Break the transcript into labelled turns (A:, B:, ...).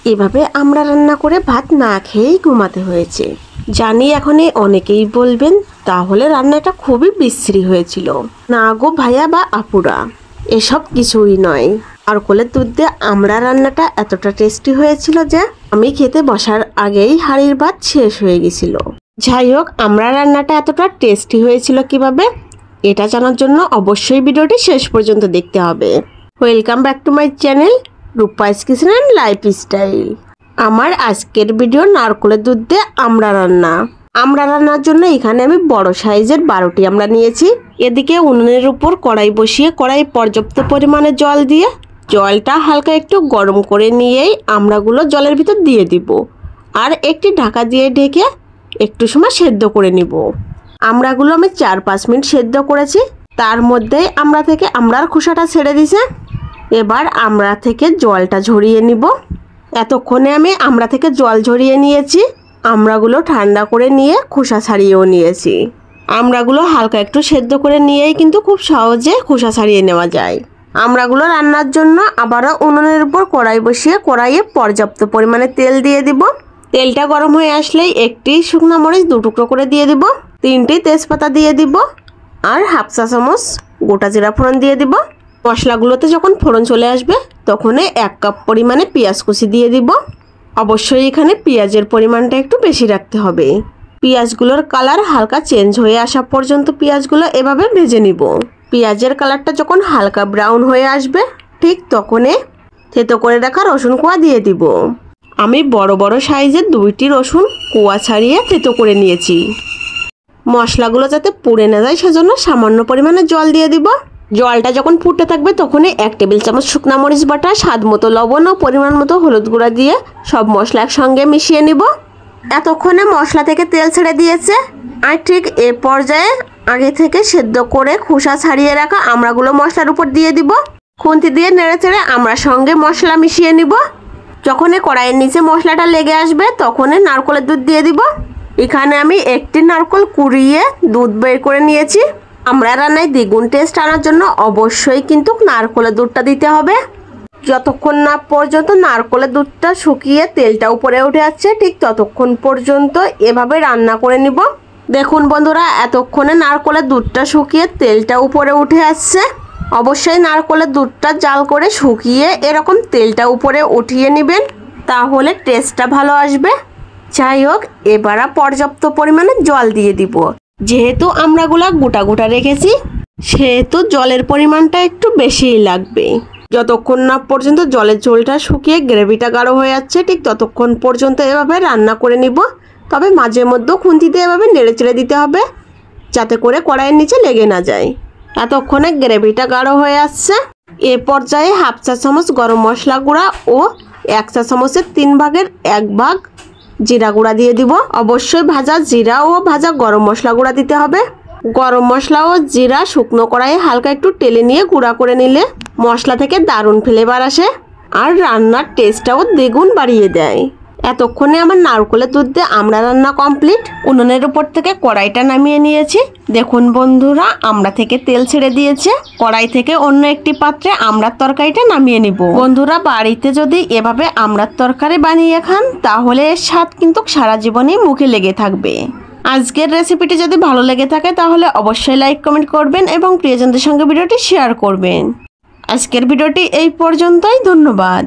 A: এভাবে আমরা রান্না করে ভাত না খেয়েই ঘুমাতে হয়েছে। জানি এখন অনেকেই বলবেন তাহলে রান্নাটা খুবই বিশ্রী হয়েছিল। না গো ভাইয়া বা আপুরা, এসব কিছুই নয়। নারকোলের দুধ দিয়ে আমরা রান্নাটা এতটা টেস্টি হয়েছিল যে আমি খেতে বসার আগেই হাঁড়ির ভাত শেষ হয়ে গেছিল। যাই হোক, আমরা রান্নাটা এতটা টেস্টি হয়েছিল কিভাবে, এটা জানার জন্য অবশ্যই ভিডিওটি শেষ পর্যন্ত দেখতে হবে। Welcome back to my channel Rupai's kitchen and lifestyle. আমার আজকের ভিডিও নারকোলের দুধ দিয়ে আমরা রান্নার জন্য এখানে আমি বড় সাইজের 12টি আমরা নিয়েছি। এদিকে উনুনের উপর কড়াই বসিয়ে কড়াই পর্যাপ্ত পরিমাণে জল দিয়ে জলটা হালকা একটু গরম করে নিয়েই আমড়াগুলো জলের ভিতর দিয়ে দিব আর একটি ঢাকা দিয়ে ঢেকে একটু সময় সেদ্ধ করে নিব। আমড়াগুলো আমি 4-5 মিনিট সেদ্ধ করেছি। তার মধ্যে আমড়া থেকে আমড়ার খোসাটা ছেড়ে দিছে। এবার আমড়া থেকে জলটা ঝরিয়ে নিব। এতক্ষণে আমি আমড়া থেকে জল ঝরিয়ে নিয়েছি। আমড়াগুলো ঠান্ডা করে নিয়ে খোসা ছাড়িয়েও নিয়েছি। আমড়াগুলো হালকা একটু সেদ্ধ করে নিয়েই কিন্তু খুব সহজে খোসা ছাড়িয়ে নেওয়া যায়। আমড়াগুলো রান্নার জন্য আবারও উনুনের উপর কড়াই বসিয়ে কড়াইয়ে পর্যাপ্ত পরিমাণে তেল দিয়ে দিব। তেলটা গরম হয়ে আসলেই একটি শুকনো মরিচ 2 টুকরো করে দিয়ে দিব, 3টি তেজপাতা দিয়ে দিব আর 1/2 চা চামচ গোটা জিরা ফোড়ন দিয়ে দিব। মশলাগুলোতে যখন ফোড়ন চলে আসবে তখনই 1 কাপ পরিমাণে পেঁয়াজ কুচি দিয়ে দিব। অবশ্যই এখানে পেঁয়াজের পরিমাণটা একটু বেশি রাখতে হবে। পেঁয়াজগুলোর কালার হালকা চেঞ্জ হয়ে আসা পর্যন্ত পেঁয়াজগুলো এভাবে ভেজে নিব। পেঁয়াজের কালারটা যখন হালকা ব্রাউন হয়ে আসবে ঠিক তখনই থেতো করে রাখা রসুন কোয়া দিয়ে দিব। আমি বড় বড় সাইজের 2টি রসুন কোয়া ছাড়িয়ে থেতো করে নিয়েছি। মশলাগুলো যাতে পুড়ে না যায় সেজন্য সামান্য পরিমাণে জল দিয়ে দিব। জলটা যখন ফুটতে থাকবে তখনই 1 টেবিল চামচ শুকনা মরিচ বাটা, স্বাদ মতো লবণ ও পরিমাণ মতো হলুদ গুঁড়া দিয়ে সব মশলা একসঙ্গে মিশিয়ে নিব। এতক্ষণে মশলা থেকে তেল ছেড়ে দিয়েছে আর ঠিক এ পর্যায়ে আগে থেকে সেদ্ধ করে খোসা ছাড়িয়ে রাখা আমড়াগুলো মশলার উপর দিয়ে দিব। খুন্তি দিয়ে নেড়ে চেড়ে আমড়ার সঙ্গে মশলা মিশিয়ে নিব। যখনই কড়াইয়ের নিচে মশলাটা লেগে আসবে তখনই নারকোলের দুধ দিয়ে দিব। এখানে আমি একটি নারকোল কুড়িয়ে দুধ বের করে নিয়েছি। আমরা রান্নায় দ্বিগুণ টেস্ট আনার জন্য অবশ্যই কিন্তু নারকোলের দুধটা দিতে হবে। যতক্ষণ না পর্যন্ত নারকোলের দুধটা শুকিয়ে তেলটা উপরে উঠে আসছে ঠিক ততক্ষণ পর্যন্ত এভাবে রান্না করে নিব। দেখুন বন্ধুরা, এতক্ষণে নারকোলের দুধটা শুকিয়ে তেলটা উপরে উঠে আসছে। অবশ্যই নারকোলের দুধটা জাল করে শুকিয়ে এরকম তেলটা উপরে উঠিয়ে নেবেন, তাহলে টেস্টটা ভালো আসবে। যাই হোক, এবার পর্যাপ্ত পরিমাণে জল দিয়ে দিব। যেহেতু আমড়াগুলা গোটা গোটা রেখেছি সেহেতু জলের পরিমাণটা একটু বেশিই লাগবে। যতক্ষণ না পর্যন্ত জলের ঝোলটা শুকিয়ে গ্রেভিটা গাঢ় হয়ে যাচ্ছে ঠিক ততক্ষণ পর্যন্ত এভাবে রান্না করে নিব। তবে মাঝে মধ্যে খুন্তিতে এভাবে নেড়ে চেড়ে দিতে হবে যাতে করে কড়াইয়ের নিচে লেগে না যায়। এতক্ষণে গ্রেভিটা গাঢ় হয়ে আসছে। এ পর্যায়ে 1/2 চা চামচ গরম মশলা গুঁড়া ও 1 চা চামচের 3 ভাগের 1 ভাগ জিরা গুঁড়া দিয়ে দিব। অবশ্যই ভাজা জিরা ও ভাজা গরম মশলা গুঁড়া দিতে হবে। গরম মশলা ও জিরা শুকনো কড়াইয়ে হালকা একটু টেলে নিয়ে গুঁড়া করে নিলে মশলা থেকে দারুণ ফ্লেভার আসে আর রান্নার টেস্টটাও দ্বিগুণ বাড়িয়ে দেয়। এতক্ষণে আমার নারকোলের দুধ দিয়ে আমরা রান্না কমপ্লিট। উনুনের উপর থেকে কড়াইটা নামিয়ে নিয়েছি। দেখুন বন্ধুরা, আমড়া থেকে তেল ছেড়ে দিয়েছে। কড়াই থেকে অন্য একটি পাত্রে আমড়ার তরকারিটা নামিয়ে নিব। বন্ধুরা, বাড়িতে যদি এভাবে আমড়ার তরকারি বানিয়ে খান তাহলে এর স্বাদ কিন্তু সারা জীবনই মুখে লেগে থাকবে। আজকের রেসিপিটি যদি ভালো লেগে থাকে তাহলে অবশ্যই লাইক কমেন্ট করবেন এবং প্রিয়জনদের সঙ্গে ভিডিওটি শেয়ার করবেন। আজকের ভিডিওটি এই পর্যন্তই। ধন্যবাদ।